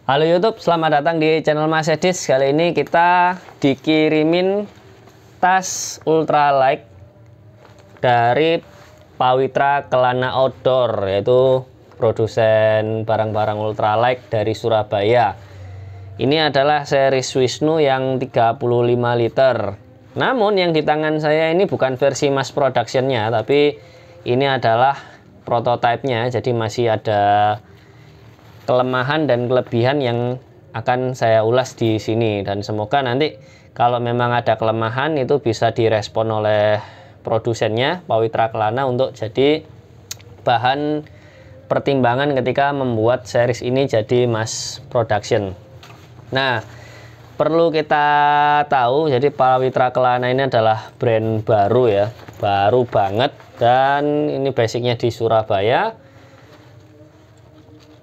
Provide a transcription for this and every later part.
Halo YouTube, selamat datang di channel Mas Edis. Kali ini kita dikirimin tas ultralight dari Pawitra Kelana Outdoor, yaitu produsen barang-barang ultralight dari Surabaya. Ini adalah seri Wisnu yang 35 liter. Namun yang di tangan saya ini bukan versi mass productionnya, tapi ini adalah prototipenya. Jadi masih ada kelemahan dan kelebihan yang akan saya ulas di sini, dan semoga nanti kalau memang ada kelemahan itu bisa direspon oleh produsennya Pawitra Kelana untuk jadi bahan pertimbangan ketika membuat series ini jadi mass production. Nah, perlu kita tahu, jadi Pawitra Kelana ini adalah brand baru ya, baru banget, dan ini basicnya di Surabaya.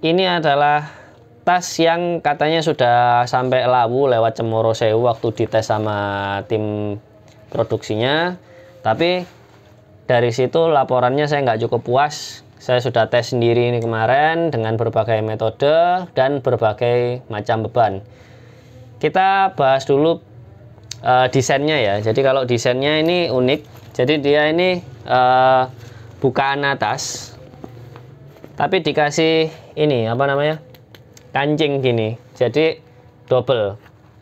Ini adalah tas yang katanya sudah sampai Lawu lewat Cemoro Sewu waktu dites sama tim produksinya. Tapi dari situ laporannya saya nggak cukup puas. Saya sudah tes sendiri ini kemarin dengan berbagai metode dan berbagai macam beban. Kita bahas dulu desainnya ya. Jadi kalau desainnya ini unik. Jadi dia ini bukaan atas, tapi dikasih ini apa namanya, kancing gini, jadi double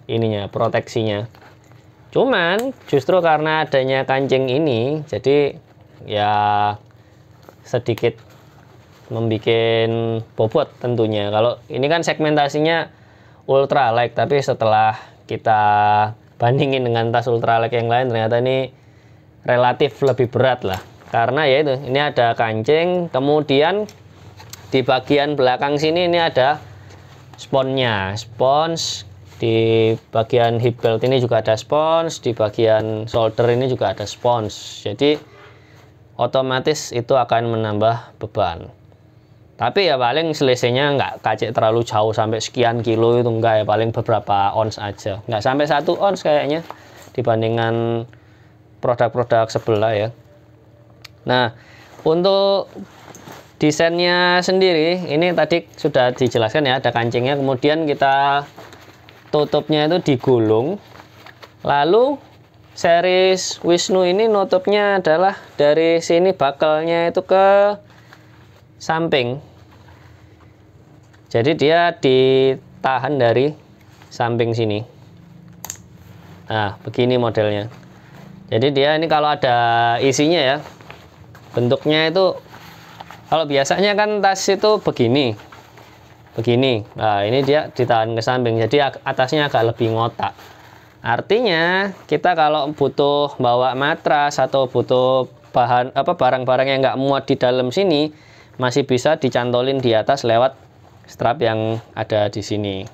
ininya proteksinya. Cuman justru karena adanya kancing ini, jadi ya sedikit membuat bobot tentunya. Kalau ini kan segmentasinya ultralight, tapi setelah kita bandingin dengan tas ultralight yang lain, ternyata ini relatif lebih berat lah. Karena ya itu, ini ada kancing, kemudian di bagian belakang sini ini ada sponnya, spons. Di bagian hip belt ini juga ada spons, di bagian shoulder ini juga ada spons. Jadi otomatis itu akan menambah beban. Tapi ya paling selisihnya nggak kacik terlalu jauh sampai sekian kilo, itu enggak ya, paling beberapa ons aja, nggak sampai 1 ons kayaknya dibandingkan produk-produk sebelah ya. Nah, untuk desainnya sendiri ini tadi sudah dijelaskan ya, ada kancingnya, kemudian kita tutupnya itu digulung. Lalu series Wisnu ini nutupnya adalah dari sini bakalnya itu ke samping. Jadi dia ditahan dari samping sini. Nah, begini modelnya. Jadi dia ini kalau ada isinya ya, bentuknya itu kalau biasanya kan tas itu begini. Nah, ini dia ditahan ke samping, jadi atasnya agak lebih ngotak. Artinya kita kalau butuh bawa matras atau butuh bahan apa barang-barang yang nggak muat di dalam sini, masih bisa dicantolin di atas lewat strap yang ada di sini.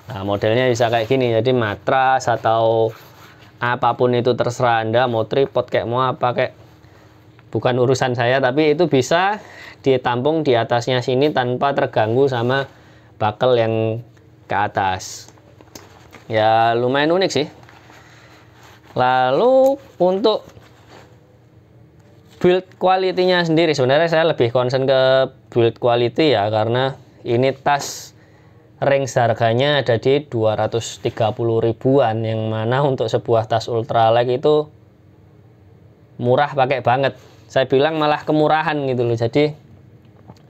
Nah, modelnya bisa kayak gini. Jadi matras atau apapun itu terserah Anda, mau tripod kayak mau apa kayak, bukan urusan saya, tapi itu bisa ditampung di atasnya sini tanpa terganggu sama bakel yang ke atas. Ya lumayan unik sih. Lalu untuk build quality-nya sendiri, sebenarnya saya lebih concern ke build quality ya, karena ini tas range harganya ada di 230 ribuan, yang mana untuk sebuah tas ultralight itu murah pakai banget. Saya bilang malah kemurahan gitu loh. Jadi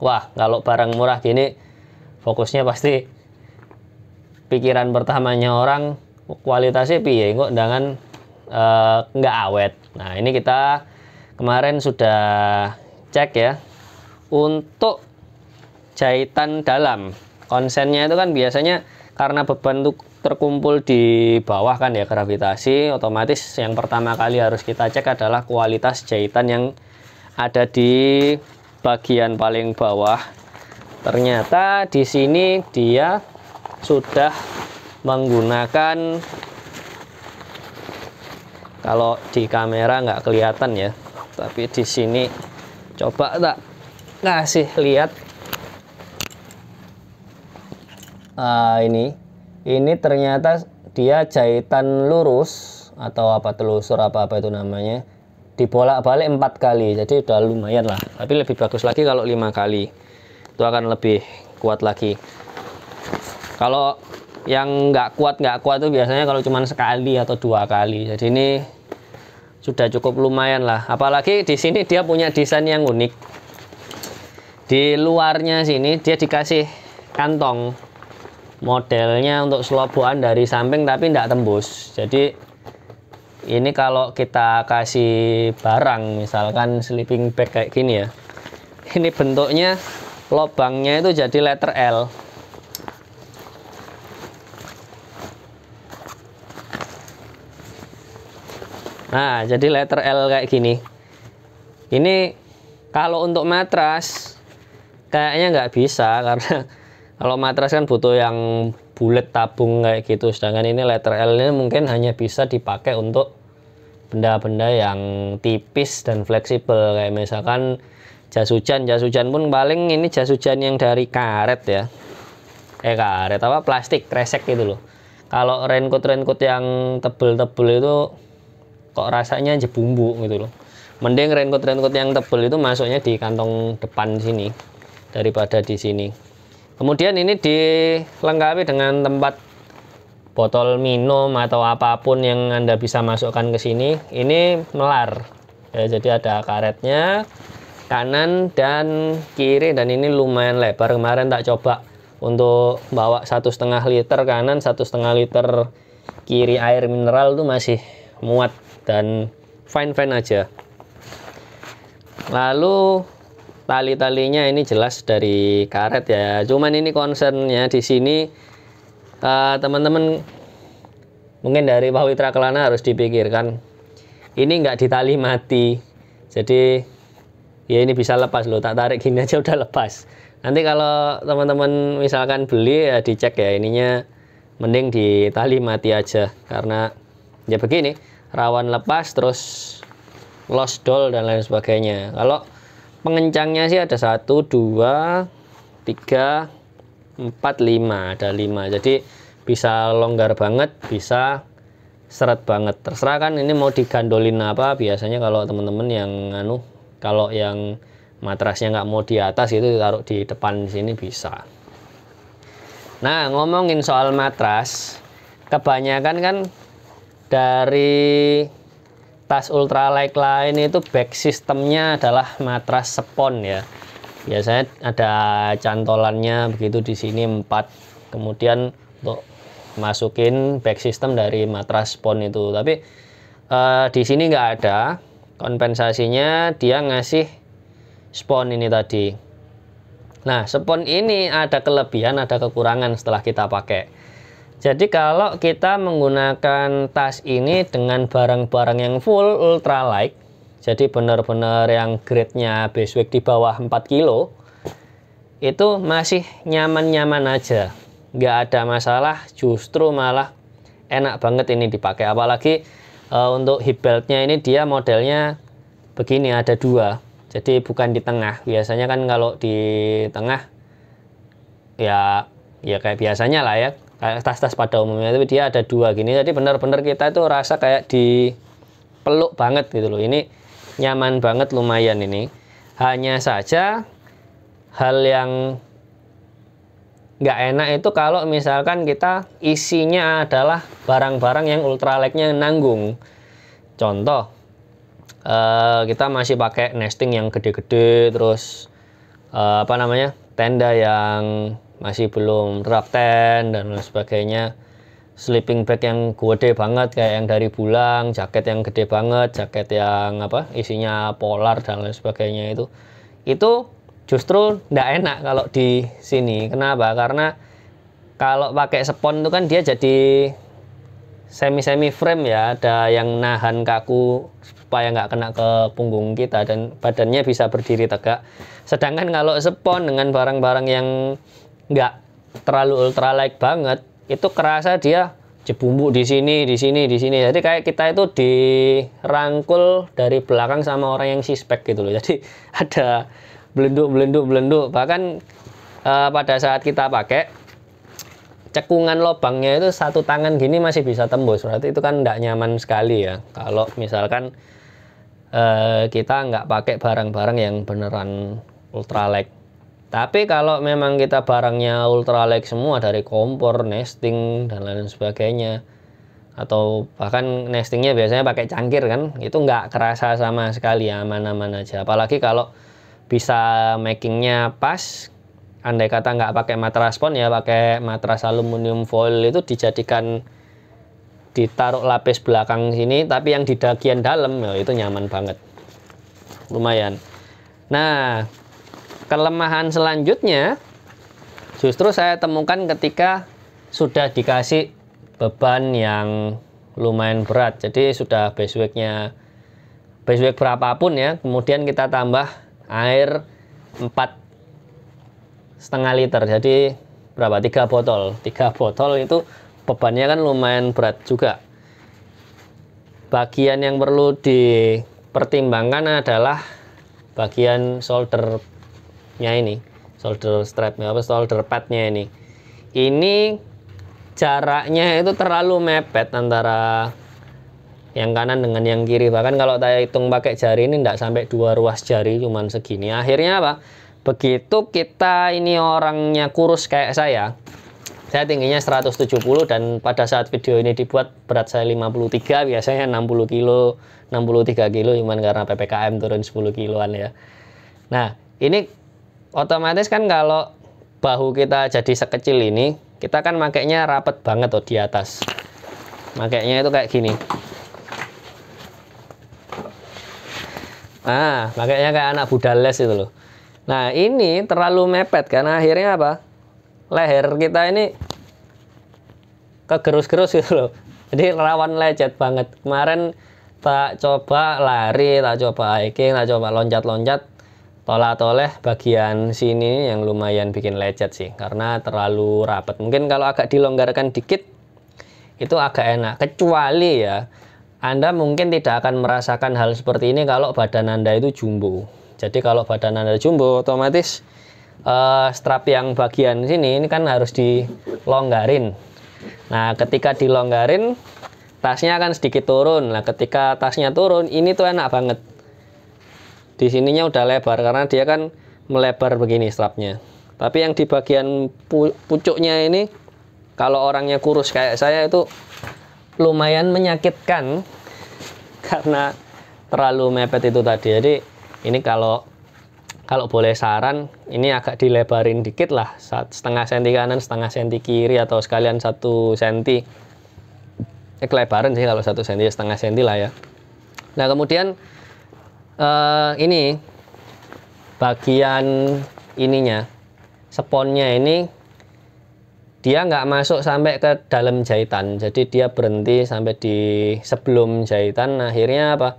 wah, kalau barang murah gini fokusnya pasti pikiran pertamanya orang kualitasnya piye kok dengan nggak awet. Nah, ini kita kemarin sudah cek ya. Untuk jahitan dalam, konsennya itu kan biasanya karena beban tuh terkumpul di bawah kan ya, gravitasi, otomatis yang pertama kali harus kita cek adalah kualitas jahitan yang ada di bagian paling bawah. Ternyata di sini dia sudah menggunakan, kalau di kamera nggak kelihatan ya, tapi di sini coba tak kasih lihat. Ini ternyata dia jahitan lurus atau apa telusur apa itu namanya, dibolak-balik 4 kali, jadi udah lumayan lah. Tapi lebih bagus lagi kalau 5 kali, itu akan lebih kuat lagi. Kalau yang nggak kuat tuh biasanya kalau cuma sekali atau 2 kali. Jadi ini sudah cukup lumayan lah. Apalagi di sini dia punya desain yang unik. Di luarnya sini dia dikasih kantong modelnya untuk selobokan dari samping tapi tidak tembus. Jadi ini kalau kita kasih barang, misalkan sleeping bag kayak gini ya, ini bentuknya lobangnya itu jadi letter L. Nah, jadi letter L kayak gini. Ini kalau untuk matras kayaknya nggak bisa, karena kalau matras kan butuh yang bulat tabung kayak gitu. Sedangkan ini letter L ini mungkin hanya bisa dipakai untuk benda-benda yang tipis dan fleksibel, kayak misalkan jas hujan. Jas hujan pun paling ini jas hujan yang dari karet ya. Karet apa, plastik kresek gitu loh. Kalau raincoat yang tebel-tebel itu kok rasanya aja bumbu gitu loh. Mending raincoat yang tebel itu masuknya di kantong depan sini daripada di sini. Kemudian ini dilengkapi dengan tempat botol minum atau apapun yang Anda bisa masukkan ke sini. Ini melar ya, jadi ada karetnya kanan dan kiri, dan ini lumayan lebar. Kemarin tak coba untuk bawa 1,5 liter kanan, 1,5 liter kiri air mineral itu masih muat dan fine aja. Lalu tali-talinya ini jelas dari karet ya. Cuman ini concernnya di sini teman-teman mungkin dari Pawitra Kelana harus dipikirkan. Ini nggak ditali mati. Jadi ya ini bisa lepas loh. Tak tarik gini aja udah lepas. Nanti kalau teman-teman misalkan beli ya dicek ya, ininya mending ditali mati aja, karena ya begini, rawan lepas terus lost doll dan lain sebagainya. Kalau pengencangnya sih ada 1, 2, 3, 4, 5, ada 5. Jadi bisa longgar banget, bisa seret banget. Terserah kan ini mau digandolin apa. Biasanya kalau teman-teman yang kalau yang matrasnya nggak mau di atas itu ditaruh di depan sini bisa. Nah, ngomongin soal matras, kebanyakan kan dari tas ultralight lain itu back sistemnya adalah matras spon ya. Biasanya ada cantolannya begitu di sini 4. Kemudian untuk masukin back system dari matras spon itu. Tapi di sini nggak ada. Kompensasinya dia ngasih spon ini tadi. Nah, spon ini ada kelebihan, ada kekurangan setelah kita pakai. Jadi kalau kita menggunakan tas ini dengan barang-barang yang full ultralight, jadi benar-benar yang grade-nya Bestwag di bawah 4 kilo, itu masih nyaman-nyaman aja. Nggak ada masalah, justru malah enak banget ini dipakai. Apalagi untuk hip beltnya ini dia modelnya begini, ada 2. Jadi bukan di tengah. Biasanya kan kalau di tengah ya kayak biasanya lah ya, kayak tas-tas pada umumnya, tapi dia ada 2 gini. Jadi benar-benar kita itu rasa kayak dipeluk banget gitu loh. Ini nyaman banget, lumayan ini. Hanya saja hal yang nggak enak itu kalau misalkan kita isinya adalah barang-barang yang ultralightnya nanggung. Contoh, kita masih pakai nesting yang gede-gede, terus tenda yang masih belum drop tent dan lain sebagainya, sleeping bag yang gede banget kayak yang dari Bulang, jaket yang gede banget, jaket yang isinya polar dan lain sebagainya, itu justru nggak enak kalau di sini. Kenapa? Karena kalau pakai spon itu kan dia jadi semi frame ya, ada yang nahan kaku supaya nggak kena ke punggung kita dan badannya bisa berdiri tegak. Sedangkan kalau spon dengan barang-barang yang nggak terlalu ultralight banget, itu kerasa dia jebumbu di sini. Jadi kayak kita itu dirangkul dari belakang sama orang yang sispek gitu loh. Jadi ada belenduk. Bahkan pada saat kita pakai, cekungan lubangnya itu 1 tangan gini masih bisa tembus. Berarti itu kan nggak nyaman sekali ya. Kalau misalkan kita nggak pakai barang-barang yang beneran ultralight. Tapi kalau memang kita barangnya ultralight semua dari kompor, nesting dan lain sebagainya, atau bahkan nestingnya biasanya pakai cangkir kan, itu nggak kerasa sama sekali, aman-aman aja. Apalagi kalau bisa makingnya pas, andai kata nggak pakai matras spon ya, pakai matras aluminium foil, itu dijadikan ditaruh lapis belakang sini, tapi yang di bagian dalam ya itu nyaman banget, lumayan. Nah, kelemahan selanjutnya justru saya temukan ketika sudah dikasih beban yang lumayan berat. Jadi sudah base weight berapapun ya, kemudian kita tambah air 4,5 liter, jadi berapa, 3 botol itu bebannya kan lumayan berat juga. Bagian yang perlu dipertimbangkan adalah bagian shouldernya ini, shoulder strapnya, shoulder padnya ini jaraknya itu terlalu mepet antara yang kanan dengan yang kiri. Bahkan kalau saya hitung pakai jari ini tidak sampai 2 ruas jari, cuman segini. Akhirnya apa? Begitu kita ini orangnya kurus kayak saya tingginya 170, dan pada saat video ini dibuat berat saya 53, biasanya 60 kilo, 63 kilo, cuman karena PPKM turun 10 kiloan ya. Nah, ini otomatis kan kalau bahu kita jadi sekecil ini, kita kan makainya rapet banget tuh di atas. Makainya itu kayak gini. Nah, makainya kayak anak budales itu loh. Nah, ini terlalu mepet karena akhirnya apa? Leher kita ini kegerus-gerus gitu loh. Jadi rawan lecet banget. Kemarin tak coba lari, tak coba hiking, tak coba loncat-loncat, toleh bagian sini yang lumayan bikin lecet sih, karena terlalu rapat. Mungkin kalau agak dilonggarkan dikit itu agak enak, kecuali ya Anda mungkin tidak akan merasakan hal seperti ini kalau badan Anda itu jumbo. Jadi kalau badan Anda jumbo, otomatis strap yang bagian sini ini kan harus dilonggarin. Nah, ketika dilonggarin, tasnya akan sedikit turun. Nah, ketika tasnya turun, ini tuh enak banget. Di sininya udah lebar karena dia kan melebar begini strapnya. Tapi yang di bagian pucuknya ini, kalau orangnya kurus kayak saya itu lumayan menyakitkan karena terlalu mepet itu tadi. Jadi ini kalau boleh saran, ini agak dilebarin dikit lah, 1,5 senti kanan, 1,5 senti kiri, atau sekalian 1 senti. Kelebaran sih kalau 1 senti, 1,5 senti lah ya. Nah, kemudian ini bagian ininya, sponnya ini dia nggak masuk sampai ke dalam jahitan, jadi dia berhenti sampai di sebelum jahitan. Akhirnya apa?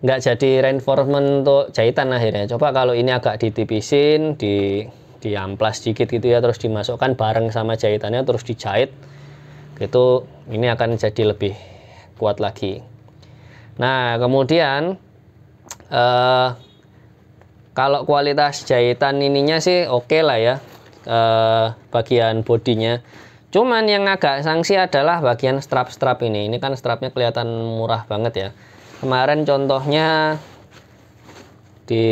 Nggak jadi reinforcement untuk jahitan akhirnya. Coba kalau ini agak ditipisin, diamplas dikit gitu ya, terus dimasukkan bareng sama jahitannya, terus dijahit gitu, ini akan jadi lebih kuat lagi. Nah, kemudian kalau kualitas jahitan ininya sih oke lah ya, bagian bodinya. Cuman yang agak sanksi adalah bagian strap-strap ini. Ini kan strapnya kelihatan murah banget ya. Kemarin contohnya di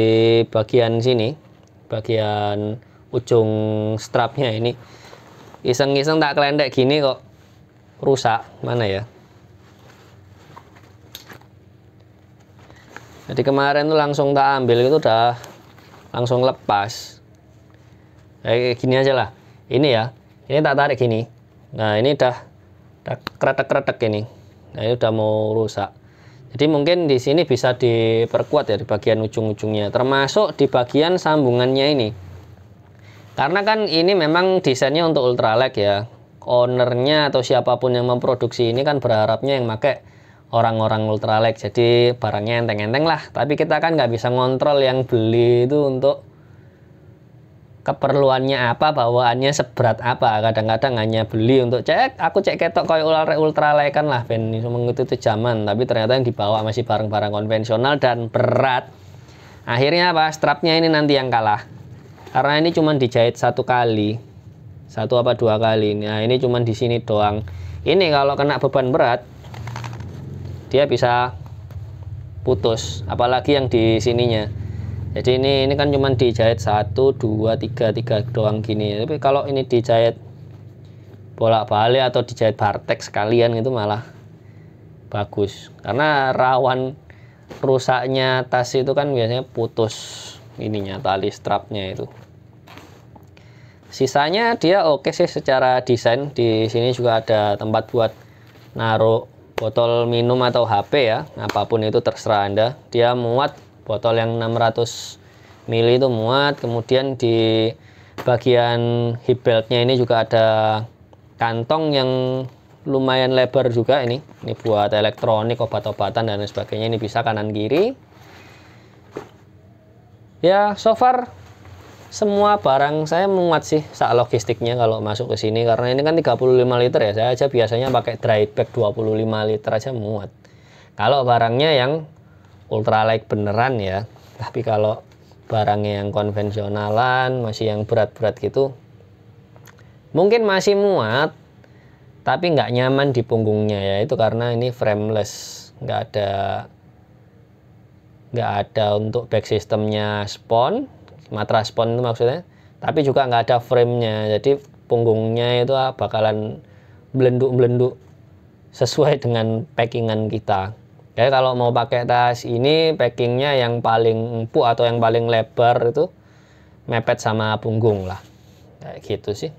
bagian sini, bagian ujung strapnya ini, iseng-iseng tak kelendek gini kok rusak. Mana ya? Jadi kemarin tuh langsung tak ambil, itu udah langsung lepas. Kayak gini aja lah. Ini ya, ini tak tarik gini. Nah, ini udah kretek-kretek ini. Nah, ini udah mau rusak. Jadi mungkin di sini bisa diperkuat ya di bagian ujung-ujungnya, termasuk di bagian sambungannya ini. Karena kan ini memang desainnya untuk ultralight ya. Ownernya atau siapapun yang memproduksi ini kan berharapnya yang pakai orang-orang ultralight, jadi barangnya enteng-enteng lah. Tapi kita kan nggak bisa ngontrol yang beli itu untuk keperluannya apa, bawaannya seberat apa. Kadang-kadang hanya beli untuk aku cek ketok kayak ultralight kan lah, ben itu zaman, tapi ternyata yang dibawa masih barang-barang konvensional dan berat. Akhirnya apa? Strapnya ini nanti yang kalah, karena ini cuma dijahit 1 kali, 1 apa 2 kali. Nah, ini cuma di sini doang. Ini kalau kena beban berat dia bisa putus, apalagi yang di sininya. Jadi ini kan cuman dijahit 1 2 3 doang gini. Tapi kalau ini dijahit bolak-balik atau dijahit bartek sekalian itu malah bagus. Karena rawan rusaknya tas itu kan biasanya putus ininya, tali strapnya itu. Sisanya dia oke sih secara desain. Di sini juga ada tempat buat naruh botol minum atau HP ya, apapun itu terserah Anda. Dia muat, botol yang 600 ml itu muat. Kemudian di bagian hip beltnya ini juga ada kantong yang lumayan lebar juga ini buat elektronik, obat-obatan dan lain sebagainya. Ini bisa kanan kiri ya. So far semua barang saya muat sih saat logistiknya kalau masuk ke sini, karena ini kan 35 liter ya. Saya aja biasanya pakai dry bag 25 liter aja muat kalau barangnya yang ultralight beneran ya. Tapi kalau barangnya yang konvensionalan, masih yang berat-berat gitu, mungkin masih muat tapi nggak nyaman di punggungnya ya. Itu karena ini frameless, nggak ada untuk back systemnya spon, matras spon itu maksudnya, tapi juga nggak ada framenya. Jadi punggungnya itu bakalan belenduk-belenduk sesuai dengan packingan kita. Jadi kalau mau pakai tas ini, packingnya yang paling empuk atau yang paling lebar itu mepet sama punggung lah, kayak gitu sih.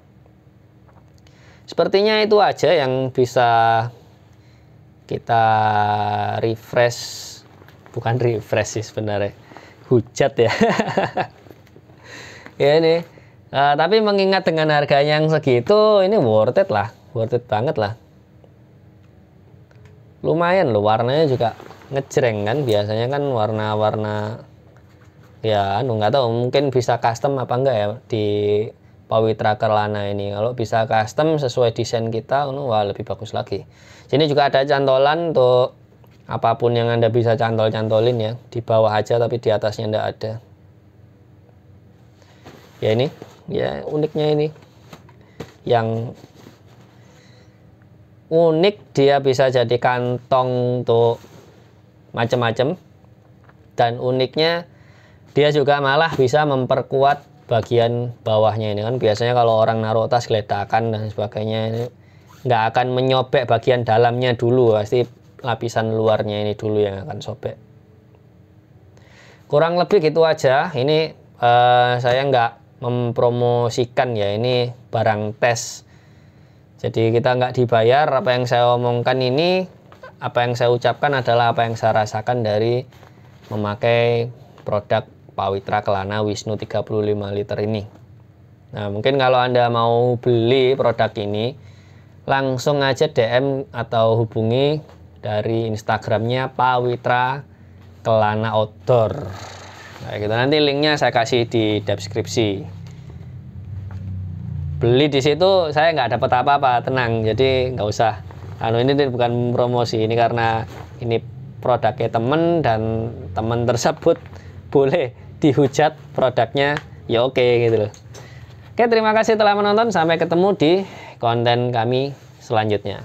Sepertinya itu aja yang bisa kita bukan refresh sih sebenarnya, hujat ya. Ya ini, tapi mengingat dengan harganya yang segitu, ini worth it lah, worth it banget lah. Lumayan loh, warnanya juga ngejreng kan. Biasanya kan warna-warna ya, nggak tahu mungkin bisa custom apa enggak ya di Pawitra Kelana ini. Kalau bisa custom sesuai desain kita, wah lebih bagus lagi. Sini juga ada cantolan untuk apapun yang Anda bisa cantol-cantolin ya. Di bawah aja tapi di atasnya enggak ada. Ya ini, ya uniknya ini. Yang unik dia bisa jadi kantong untuk macam-macam. Dan uniknya dia juga malah bisa memperkuat bagian bawahnya ini kan. Biasanya kalau orang naruh tas geledakan dan sebagainya, ini nggak akan menyobek bagian dalamnya dulu, pasti lapisan luarnya ini dulu yang akan sobek. Kurang lebih gitu aja. Ini saya nggak mempromosikan ya, ini barang tes. Jadi kita nggak dibayar. Apa yang saya omongkan ini, apa yang saya ucapkan adalah apa yang saya rasakan dari memakai produk Pawitra Kelana Wisnu 35 liter ini. Nah, mungkin kalau Anda mau beli produk ini, langsung aja DM atau hubungi dari Instagramnya Pawitra Kelana Outdoor. Nah, gitu. Nanti linknya saya kasih di deskripsi. Beli di situ saya nggak dapat apa-apa, tenang. Jadi nggak usah. Ini bukan promosi, ini karena ini produknya temen dan temen tersebut boleh dihujat produknya, ya oke gitu loh. Oke, terima kasih telah menonton. Sampai ketemu di konten kami selanjutnya.